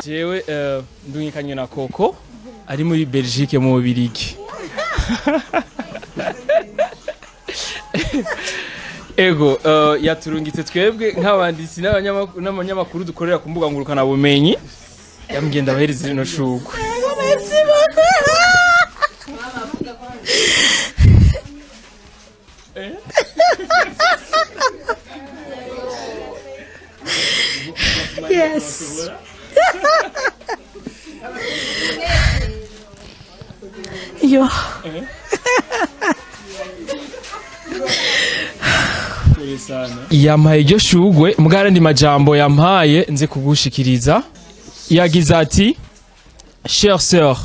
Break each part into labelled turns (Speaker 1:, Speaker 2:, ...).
Speaker 1: Jewe ndungikanye na Koko ari muri Belgique mu Bubirigi. Ego yaturungitse twebwe nk'abanditsi n'abanyamakuru dukorera ku mbuga ngurukana bumenyi yamugenda bahereza rino shugwe.
Speaker 2: Yes. Yo.
Speaker 1: Yampaye iryo shugwe mugara ndi majambo yampaye nze kugushikiriza. Yagize ati Chère sœur,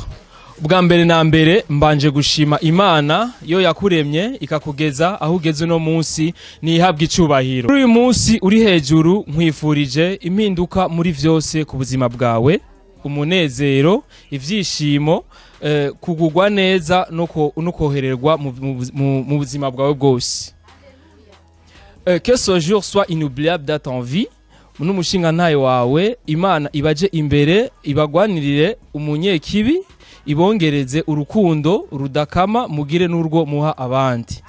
Speaker 1: bwa mbere na mbere mbanje gushima Imana yo yakuremye ikakugeza aho ugeze no munsi nihabwa icubahiro. Uyu munsi uri hejuru nkwifurije impinduka muri vyose ku buzima bwawe, umunezero, ivyishimo, kugugwa neza no kohererwa mu buzima bwawe bwose. Que ce jour soit inoubliable dans ta vie. N'umushinga ntaye wawe Imana ibaje imbere ibagwanirire umunyekibi ibongereze urukundo rudakama mugire n'urwo muha abandi.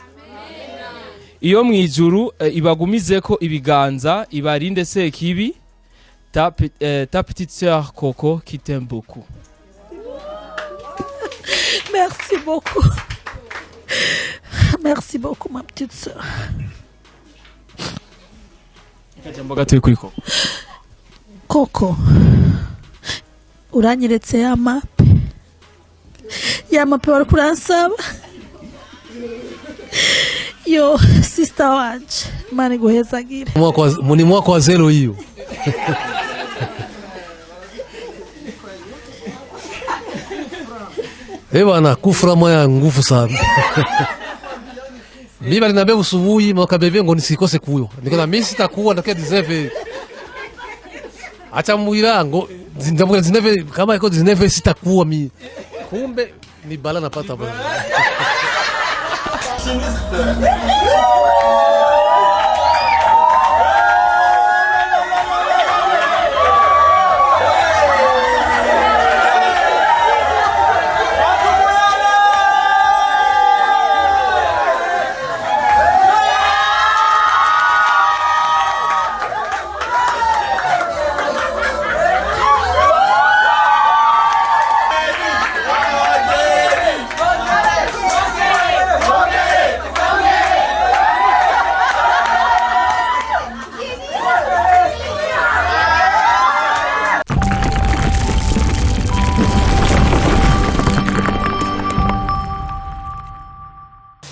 Speaker 1: Iyo mwijuru ibagumize ko ibiganza ibarinde sekibi. Ta petite sœur Coco qui t'aime beaucoup.
Speaker 2: Merci beaucoup. Merci beaucoup ma petite sœur.
Speaker 1: Kajambo turi kuri Koko.
Speaker 2: Koko. Uranyeretse ya mape. Ya mape wari kuransaba. Yo sister wanje mani guhezagire.
Speaker 3: Muni mwako wa zero hiyo. Bana kufura moya nguvu sana. Mimi bali nabe usubuhi mwakabebe ngo nisikose kuyo. Nikana mimi sitakuwa ndakia deserve. Acha muira ngo ndamwe zineve kama iko zineve sitakuwa mimi. Kumbe ni bala napata bana.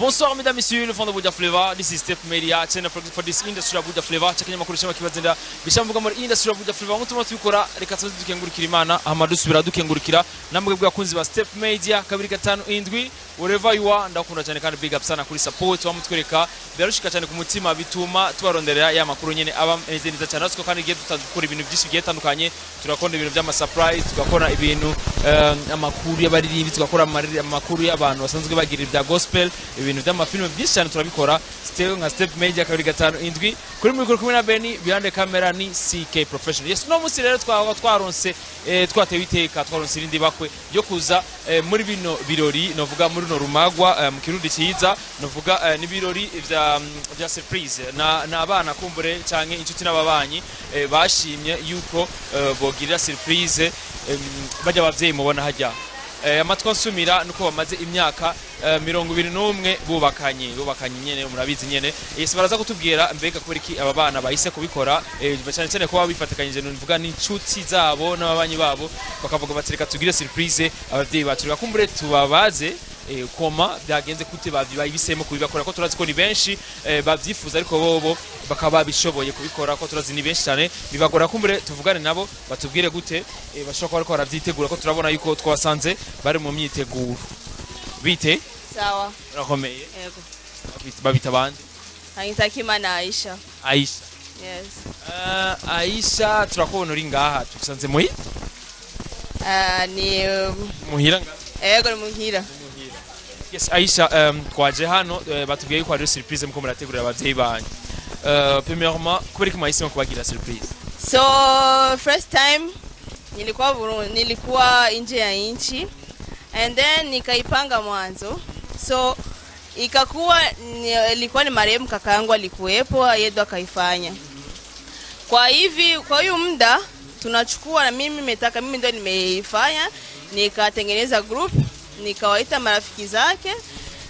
Speaker 1: Bonsoir mesdames et messieurs, le fond de Buddha Flavor. This is Step Media channel for this industry of Buddha Flavor. Chakenya makuru shema kibazenda bishamvuga muri industry of Buddha Flavor. Mutuma tubikora reka tuze dukengurikira Imana amadu subira dukengurikira namwe bwakunzi ba Step Media 257 wherever you are. Ndakunda cyane kandi big up sana kuri support wa mutwereka byarushika cyane ku mutima bituma tubaronderera ya makuru nyene aba neza cyane ariko kandi giye tutadukora ibintu byinshi bigiye tandukanye. Turakora ibintu by'ama surprise, tugakora ibintu amakuru y'abaririmbi, tugakora amakuru y'abantu basanzwe bagira ibya gospel, ibintu by'amafilme byinshi cyane turabikora. Step nka Step Media 257 kuri mikoro kumwe na Beni behind the camera ni CK Professional. Yes, no musi rero twaronse twatewe iteka twaronse irindi bakwe yo kuza muri bino birori novuga muri no rumagwa mu kirundi cyiza novuga ni birori vya surprise na abana kumbure canke inshuti n'ababanyi bashimye yuko bogirira surprise bajya abavyeyi mubona hajya amatwa nsumira nuko bamaze imyaka 21 bubakanye nyene murabizi nyene ese baraza kutubwira mbega kubera iki aba bana bahise kubikora cyane cyane ko babifatakanyije nuvuga n'inshuti zabo n'ababanyi babo bakavuga bati reka tugire surprise abavyeyi bacu reka kumbure tubabaze koma byagenze kute babisemo kubikora ko turazi ko ni benshi bavyifuza ariko bobo bakaba babishoboye kubikora ko turazi ni benshi cyane bibagora kumbure tuvugane nabo batubwire gute bashobora kuba baravyitegura ko turabona yuko twasanze bari mu myiteguro bite
Speaker 4: sawa
Speaker 1: rakomeye
Speaker 4: yego
Speaker 1: babita bande
Speaker 4: Hangizakimana Aisha
Speaker 1: Aisha
Speaker 4: yes
Speaker 1: Aisha turakubona uri ngaha tusanze muhi
Speaker 4: ni
Speaker 1: muhira ngaha
Speaker 4: yego ni muhira.
Speaker 1: Yes Aisha twaje hano batubwiye yuko ari surprise muko murategurira abavyeyi banyu premièrement kubera ko mwahisemo kubagira surprise
Speaker 4: So first time nilikuwa nje ya nchi and then nikaipanga mwanzo, so ikakuwa ilikuwa ni marehemu kaka yangu alikuwepo, yeye ndo akaifanya. Kwa hiyo muda tunachukua na mimi ndo nimeifanya, nikatengeneza group, nikawaita marafiki zake,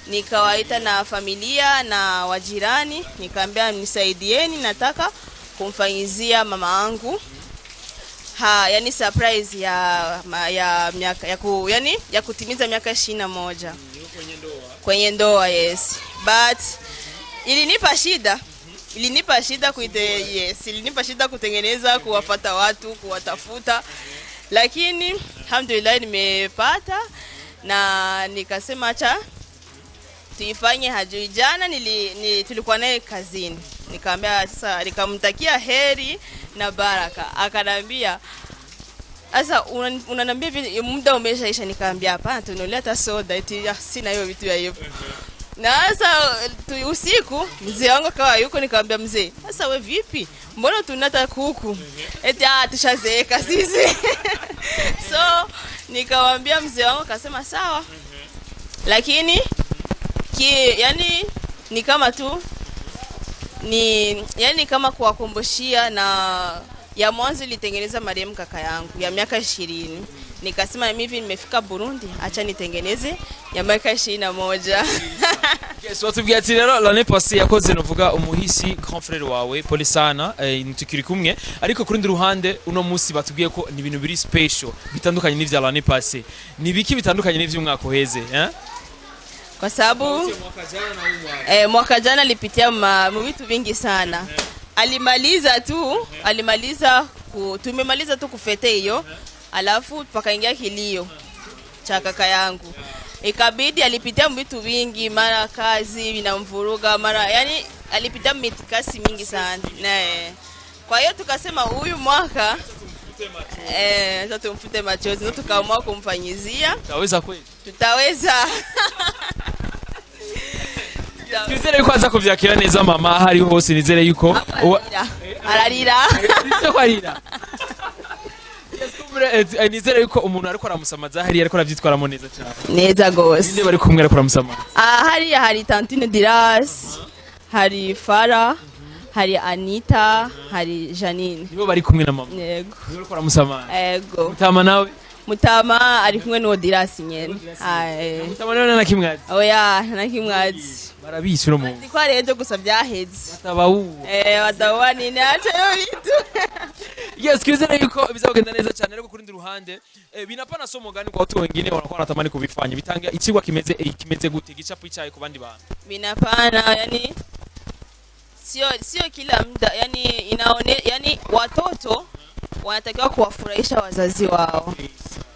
Speaker 4: nikawaita na familia na wajirani, nikaambia mnisaidieni, nataka kumfanyizia mama yangu yani surprise ya miaka ya kutimiza miaka 21 kwenye ndoa. Yes, but ilinipa shida ilinipa shida kutengeneza, kuwafuata watu, kuwatafuta, lakini alhamdulillah nimepata na nikasema acha tuifanye. Hajui jana tulikuwa naye kazini, nikamwambia sasa, nikamtakia heri na baraka, akanambia sasa unaniambia muda umeshaisha, nikamwambia hapana, tununulia hata soda, eti sina hiyo vitu ya hivyo. Na sasa usiku mzee wangu kawa yuko, nikamwambia mzee, sasa wewe vipi, mbona tunata kuku, eti tushazeeka sisi. So nikamwambia mzee wangu, akasema sawa, lakini yani ni kama tu yani kama kuwakumbushia, na ya mwanzo ilitengeneza marehemu kaka yangu ya miaka 20. Nikasema mimi nimefika Burundi, acha nitengeneze ya miaka 21.
Speaker 1: Yes, watubwiye ati rero l'année passée yakoze novuga umuhisi grand frère wawe poli sana tukiri kumwe, ariko kuri ndi ruhande uno munsi batubwiye ko ni ibintu biri special bitandukanye n'ivya l'année passée. Ni biki bitandukanye n'ivy'umwaka uheze
Speaker 4: Kwa sababu mwaka jana alipitia mu vitu vingi sana. Tumemaliza tu kufete hiyo, alafu pakaingia kilio cha kaka yangu. Ikabidi alipitia vitu vingi, mara kazi vinamvuruga, mara yani alipitia mitikasi mingi sana. Kwa hiyo tukasema huyu mwaka sasa tumfute machozi, ndio tukaamua kumfanyizia.
Speaker 1: Tutaweza kweli?
Speaker 4: Tutaweza.
Speaker 1: Nizere yuko aza kuvyakira neza mama hari hose, nizere yuko
Speaker 4: ararira.
Speaker 1: Nizere yuko umuntu ariko aramusamaza hari ariko aravyitwaramo neza cyane.
Speaker 4: Neza gose.
Speaker 1: Ninde bari kumwe ariko aramusamaza?
Speaker 4: Hari Tantine Diras, hari Fara, hari Anita, hari Janine.
Speaker 1: Nibo bari kumwe na mama.
Speaker 4: Yego.
Speaker 1: Nibo ariko aramusamaza.
Speaker 4: Yego.
Speaker 1: Mutama nawe?
Speaker 4: Mutama ari kumwe no Diras nyene.
Speaker 1: Mutama nawe na kimwazi?
Speaker 4: Oya, na kimwazi.
Speaker 1: Barabishura mu.
Speaker 4: Ndi kwa rero gusa byaheze.
Speaker 1: Batabawu.
Speaker 4: Batawani nacho yo bitu.
Speaker 1: Yes, kwizera yuko bizagenda neza cyane, ariko kuri ndi ruhande binapana somo gani kwa watu wengine wanakuwa wanatamani kubifanya, bitanga ikigwa kimeze gute, gichapo icaye ku bandi bantu?
Speaker 4: Binapana yani sio kila muda, yani watoto wanatakiwa kuwafurahisha wazazi wao.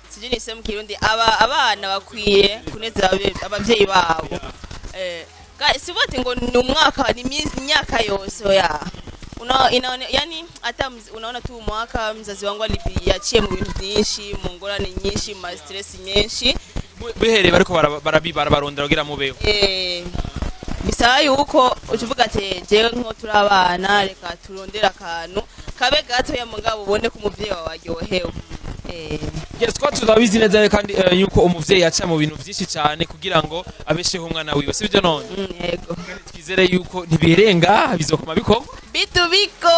Speaker 4: Sijui niseme Kirundi, abana bakwiye kuneza abavyeyi babo. Sivote ngo ni umwaka, ni imyaka yose ya. Yani hata unaona tu mwaka mzazi wangu aliyachiye mu bintu byinshi, mu ngorane nyinshi, mu stress nyinshi.
Speaker 1: Bihere bariko bararondera kugira mubeho.
Speaker 4: Bisaba yuko ukivuga ati je nko turabana, reka turondera akantu kabe gato ya mugabo ubone ko umuvyeyi wawe aryohewe.
Speaker 1: Yes, kwa tuzabizi neza kandi yuko umuvyeyi yaca mu bintu byinshi cyane kugira ngo abesheho umwana wiwe, sibyo none?
Speaker 4: Yego.
Speaker 1: Twizere yuko ntibirenga bizokoma biko
Speaker 4: bitu biko.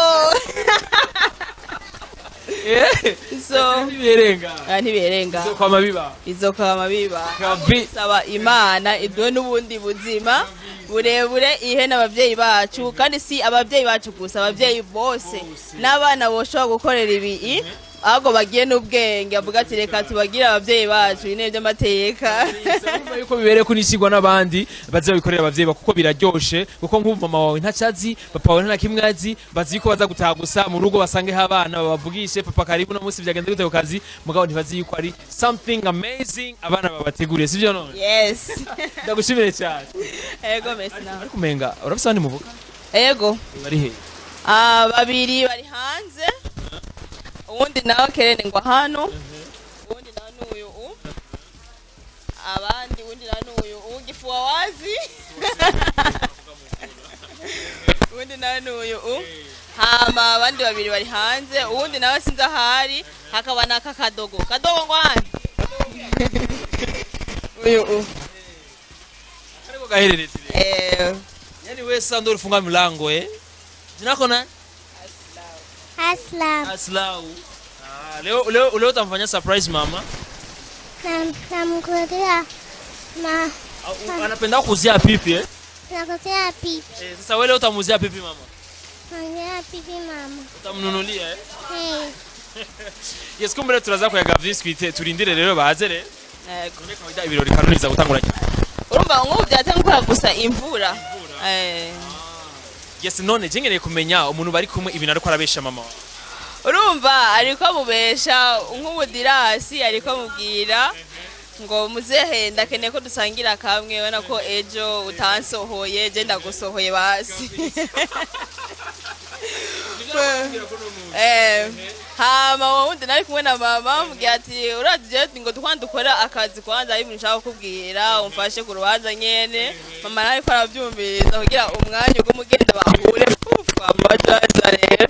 Speaker 4: so
Speaker 1: Ntibirenga.
Speaker 4: ntibirenga
Speaker 1: Izokwama biba.
Speaker 4: izokwama biba
Speaker 1: Kabi.
Speaker 4: saba imana iduhe n'ubundi buzima burebure ihe n'abavyeyi bacu kandi si abavyeyi bacu gusa abavyeyi bose n'abana boshobora gukorera ibi ahubwo bagiye n'ubwenge avuga ati reka tubagire abavyeyi bacu ine by'amateka
Speaker 1: yuko bibereye kunisigwa n'abandi baze bikorera abavyeyi kuko biraryoshe kuko nk'ubu mama wawe ntacazi papa wawe nta kimwe azi bazi yuko baza gutaha gusa mu rugo basange abana babavugishe papa karibu no munsi byagenze gute ku kazi mugabo ntibazi yuko ari something amazing abana babateguriye sivyo none
Speaker 4: yes
Speaker 1: ndagushimire cyane
Speaker 4: ego merci nawe
Speaker 1: ariko umenga urafise abandi muvuga
Speaker 4: ego
Speaker 1: bari he
Speaker 4: babiri bari hanze uwundi nawe kerene ngo hano uwundi nawe n'uyu abandi uwundi nawe n'uyu ugifuwa wazi uwundi nawe n'uyu hama abandi babiri bari hanze uwundi nawe sinzi ahari hakaba n'aka kadogo ngo hano uyu
Speaker 1: ariko gaherereze yani wewe sasa ndio ulifunga milango jina lako nani Aslau. Leo utamfanyia surprise mama.
Speaker 5: Namkulia
Speaker 1: Anapenda kuzia pipi
Speaker 5: nakuzia pipi.
Speaker 1: Sasa wewe leo utamuzia pipi mama?
Speaker 5: Nakuzia pipi mama.
Speaker 1: Utamnunulia
Speaker 5: Hey.
Speaker 1: Yes kumbe turaza kuyaga biscuit turindire rero bazere. Kone kawaida ibirori kanoniza gutangura.
Speaker 4: Urumva nk'ubu byatangura gusa imvura.
Speaker 1: Yes none jengereye kumenya umuntu bari kumwe ibintu ariko arabesha mama.
Speaker 4: Urumva ariko mubesha nk'ubudirasi ariko mubwira ngo muzehe ndakeneye ko dusangira kamwe ubona ko ejo utansohoye je ndagusohoye basi. Hama wundi nari kumwe na mama mubwira ati uraje ngo dukora akazi kwanza ari ibintu nshaka kukubwira umfashe ku rubanza nyene mama nari ko arabyumviriza kugira umwanya ugo mugenda bahure kufa bajaza rero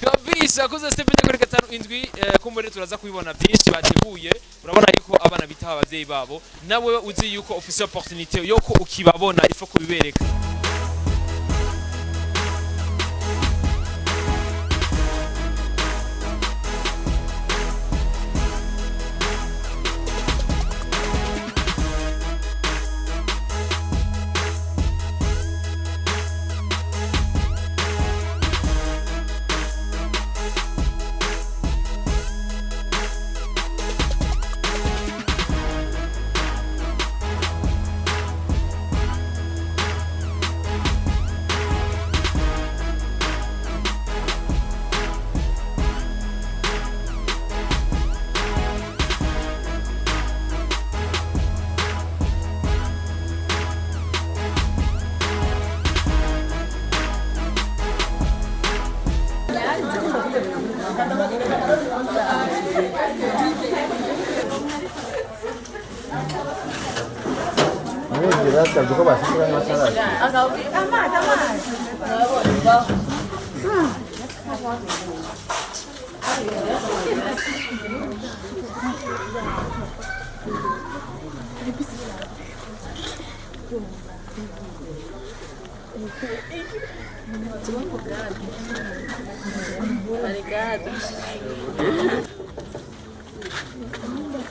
Speaker 1: kabisa kuze step kuri 5 kumbere turaza kubibona byinshi bateguye urabona yuko abana bitaha abavyeyi babo nawe uzi yuko ufise opportunité yo ko ukibabona ifo kubibereka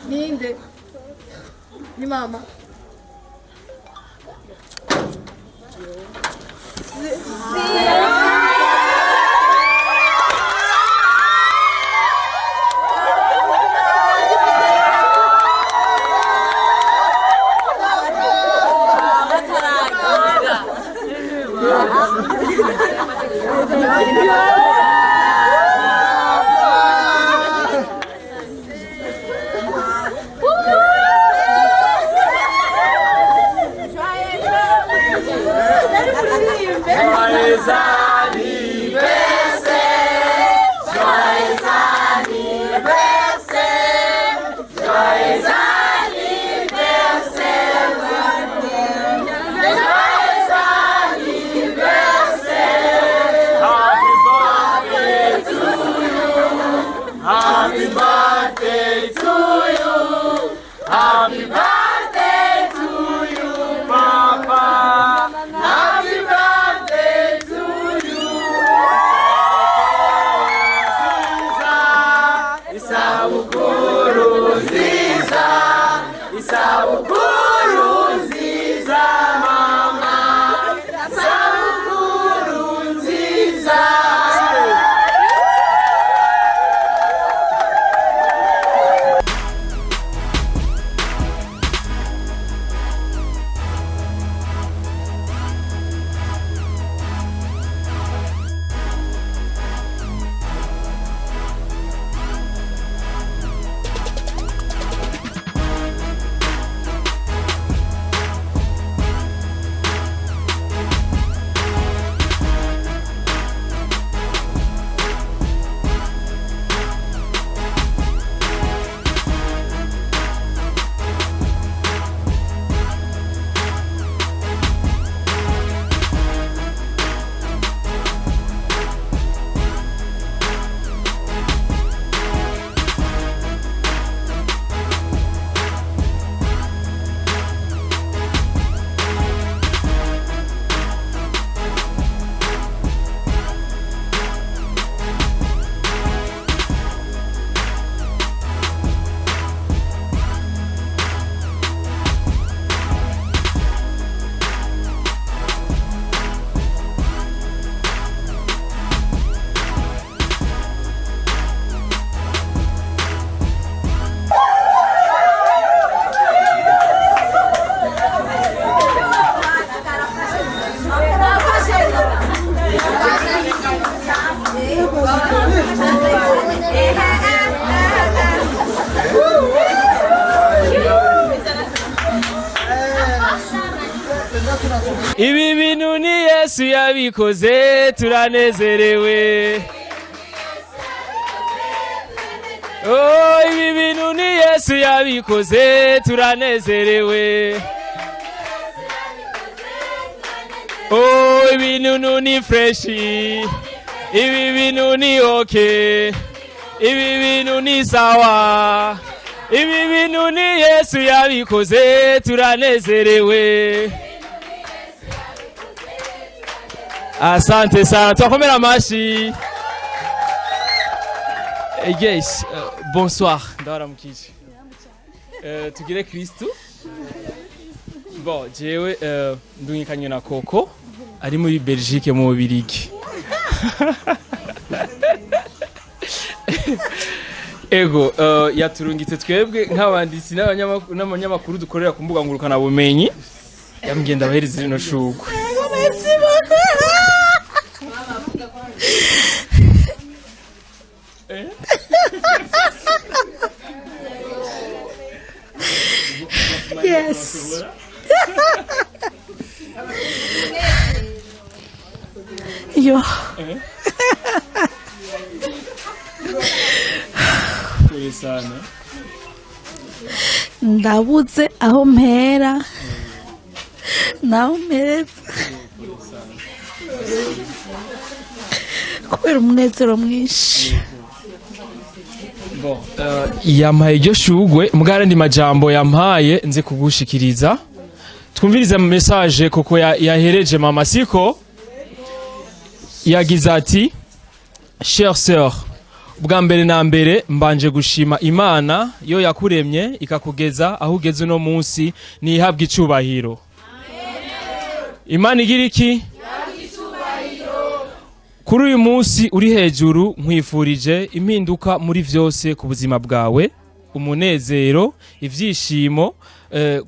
Speaker 2: Ninde? Ni mama.
Speaker 1: ibi bintu ni Yesu yabikoze turanezerewe. Oh, ibi bintu ni Yesu yabikoze turanezerewe. Oh, ibi bintu ni freshi, ibi bintu ni okay, ibi bintu ni sawa, ibi bintu ni Yesu yabikoze turanezerewe. Asante sana, twakomera amashi. Yes, bonsoir. Ndabaramukije. Tugire Kristo. Bon, jewe ndungikanye na Koko ari muri Belgique mu Bubirigi. Ego, yaturungitse twebwe nk'abanditsi n'abanyamakuru dukorera ku mbuga ngurukana bumenyi. Yamugenda abahereza rino shugwe.
Speaker 2: Yes. Yo.
Speaker 1: Sana.
Speaker 2: Ndabuze aho mpera. Naho mpereza. Kubera umunezero mwinshi.
Speaker 1: Bon, yampaye iryo shugwe mugara ndi majambo yampaye nze kugushikiriza. Twumvirize mu message Koko yahereje mama siko. Yagize ati: Chère sœur, ubwa mbere na mbere mbanje gushima Imana yo yakuremye ikakugeza aho ugeze no munsi nihabwa icubahiro. Imana igira iki? Kuri uyu munsi uri hejuru nkwifurije impinduka muri vyose ku buzima bwawe, umunezero, ivyishimo,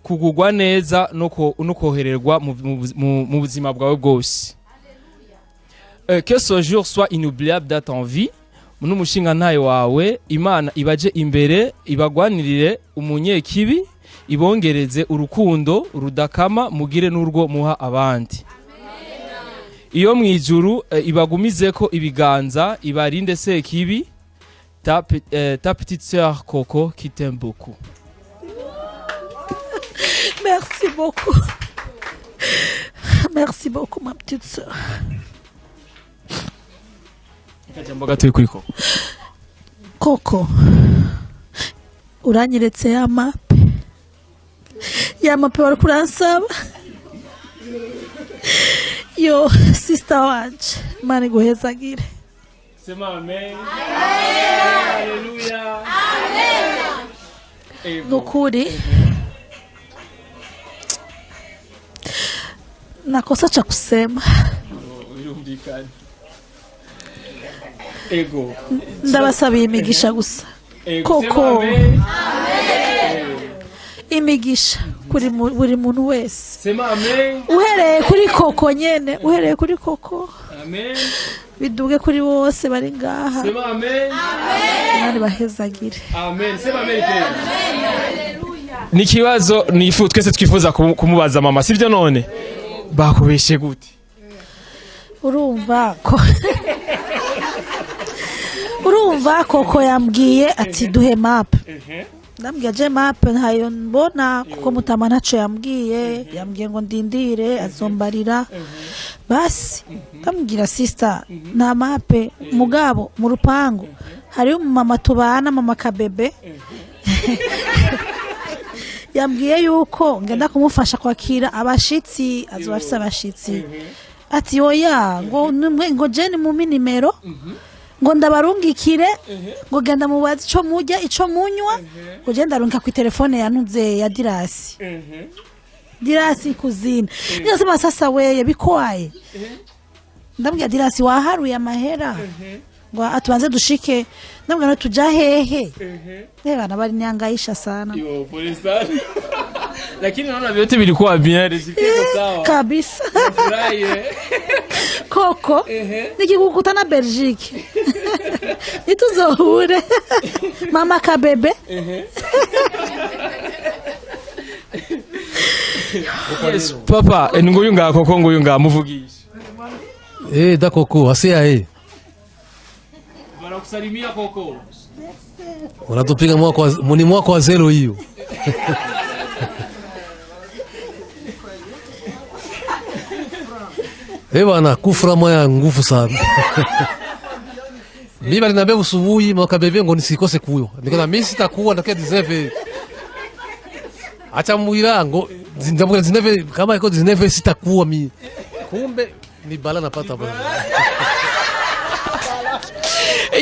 Speaker 1: kugugwa neza no kohererwa mu buzima bwawe bwose. Que ce jour soit inoubliable dans ta vie. N'umushinga ntayo wawe Imana ibaje imbere ibagwanirire umunyekibi ibongereze urukundo rudakama mugire n'urwo muha abandi. Iyo mwijuru ibagumize ko ibiganza ibarinde sekibi. Ta petite sœur Koko qui t'aime beaucoup.
Speaker 2: Merci beaucoup. Merci beaucoup ma petite sœur.
Speaker 1: Kajamboga tuye kuri Koko.
Speaker 2: Koko. Uranyeretse ya mape. Ya mape wari kuransaba. Yo, sister wanje, Imana iguhezagire.
Speaker 1: Sema amen. Haleluya. Amen.
Speaker 2: Nukuri. Nakosa cha kusema.
Speaker 1: Urumvikana. Ego.
Speaker 2: Ndabasabiye imigisha gusa. Koko. Imigisha kuri buri muntu wese.
Speaker 1: Sema amen.
Speaker 2: Uhereye kuri Koko nyene, uhereye kuri Koko.
Speaker 1: Amen.
Speaker 2: Biduge kuri bose bari ngaha.
Speaker 1: Sema amen.
Speaker 2: Imana ibahezagire.
Speaker 1: Amen. Sema amen. Ni kibazo twese twifuza kumubaza mama, sivyo none? Bakubeshe gute?
Speaker 2: Urumva Koko yambwiye ati duhe map. Ndambwiye je map ntayo mbona kuko mutama ntaco yambwiye ngo ndindire azombarira. Basi ndambwira sister na mape mugabo mu rupango hari umumama tubana mama kabebe. Yambwiye yuko ngenda kumufasha kwakira abashitsi azobafisa abashitsi. Ati oya ngo jeni mu nimero ngo ndabarungikire ngo genda mubaza ico mujya ico munywa ngo genda runka ku telefone yanuze ya Dirasi kuzina ngasema sasa weye bikwaye ndambwira Dirasi waharuye amahera ngo atubanze dushike ndambwira tuja hehe bana bari nyangaisha sana
Speaker 1: yo pole sana lakini naona vyote vilikuwa bien rizikiko sawa
Speaker 2: kabisa
Speaker 1: furahi
Speaker 2: Koko nikikukuta na Belgique nituzohure mama kabebe
Speaker 1: Yes, papa nguyu nga koko nguyu nga muvugisha.
Speaker 3: Da koko asia
Speaker 1: Banakusalimia koko.
Speaker 3: unatupiga muni mwako wa zero hiyo. Bana kufra moya nguvu sana. Mimi aliniambia usubuhi mwaka bebe ngo nisikose kuyo. Nikana mimi sitakuwa ndakia 19. Acha muira ngo ndambuka 19 kama iko 19 sitakuwa mimi. Kumbe ni bala napata bwana.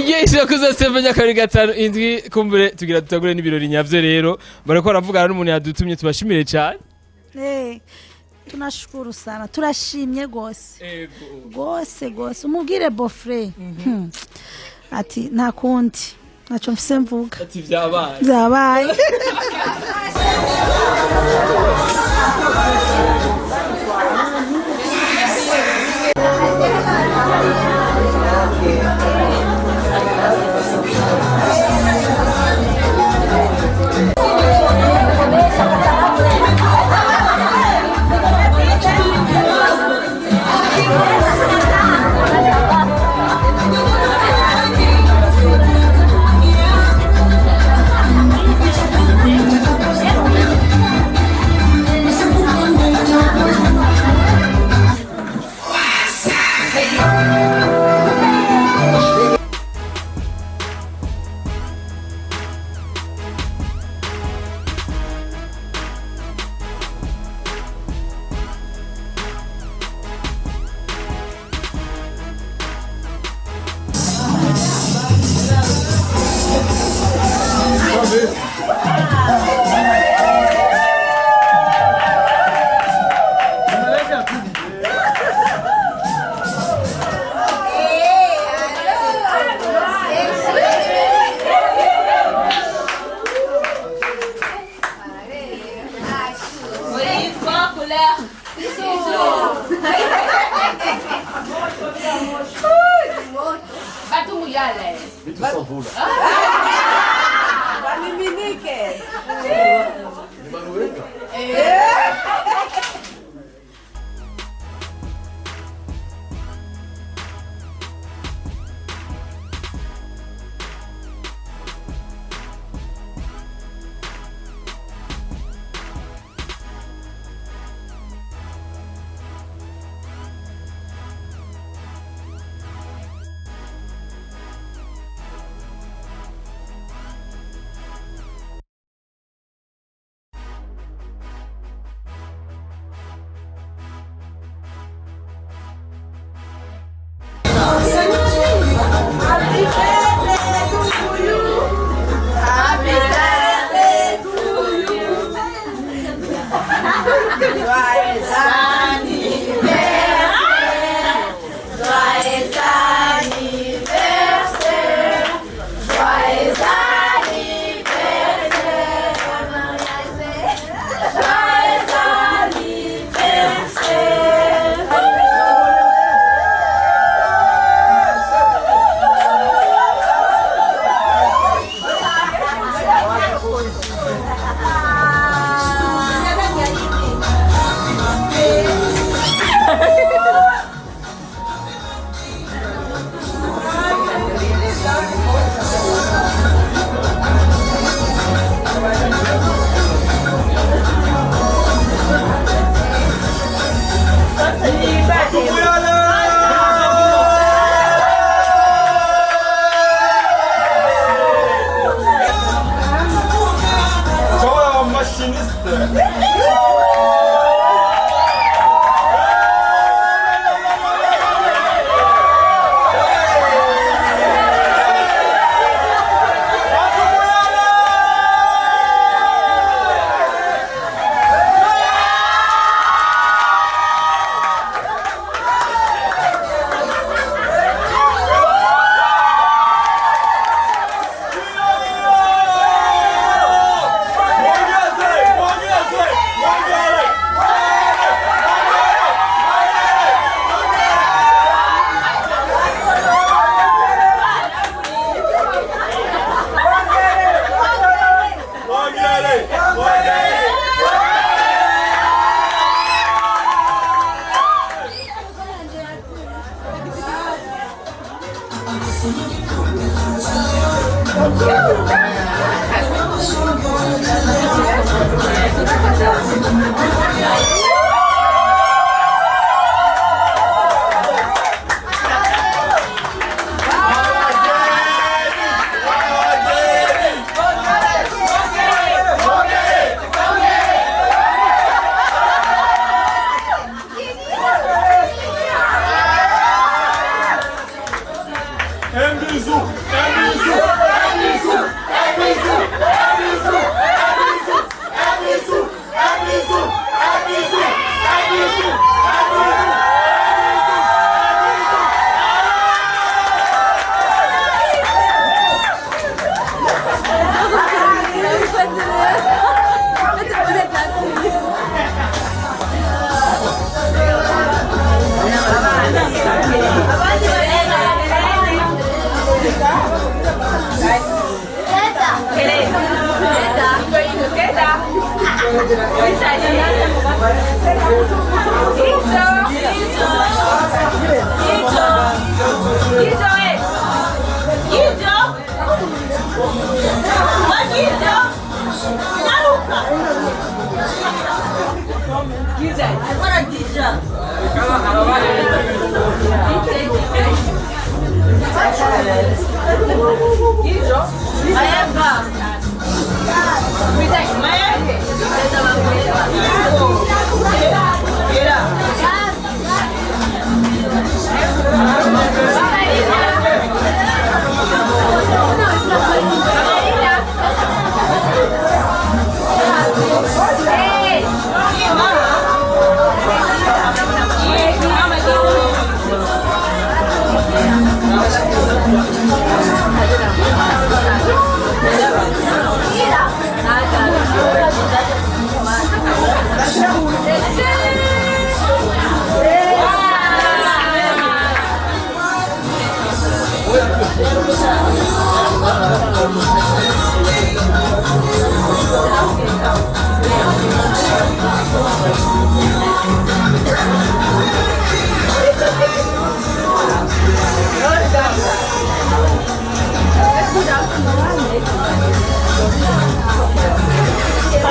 Speaker 1: Yes, yakuza semenya kari gatanu indwi kumbure tugira tutagure n'ibirori nyavyo rero. Barako baravugana n'umuntu yadutumye tubashimire cyane.
Speaker 2: Tunashukuru sana, turashimye gose gose umubwire bofre ati nta kundi naco mfise mvuga
Speaker 1: ati vyabaye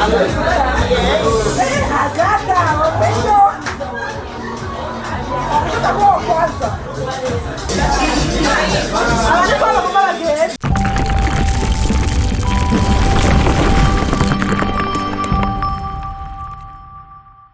Speaker 6: Thank you.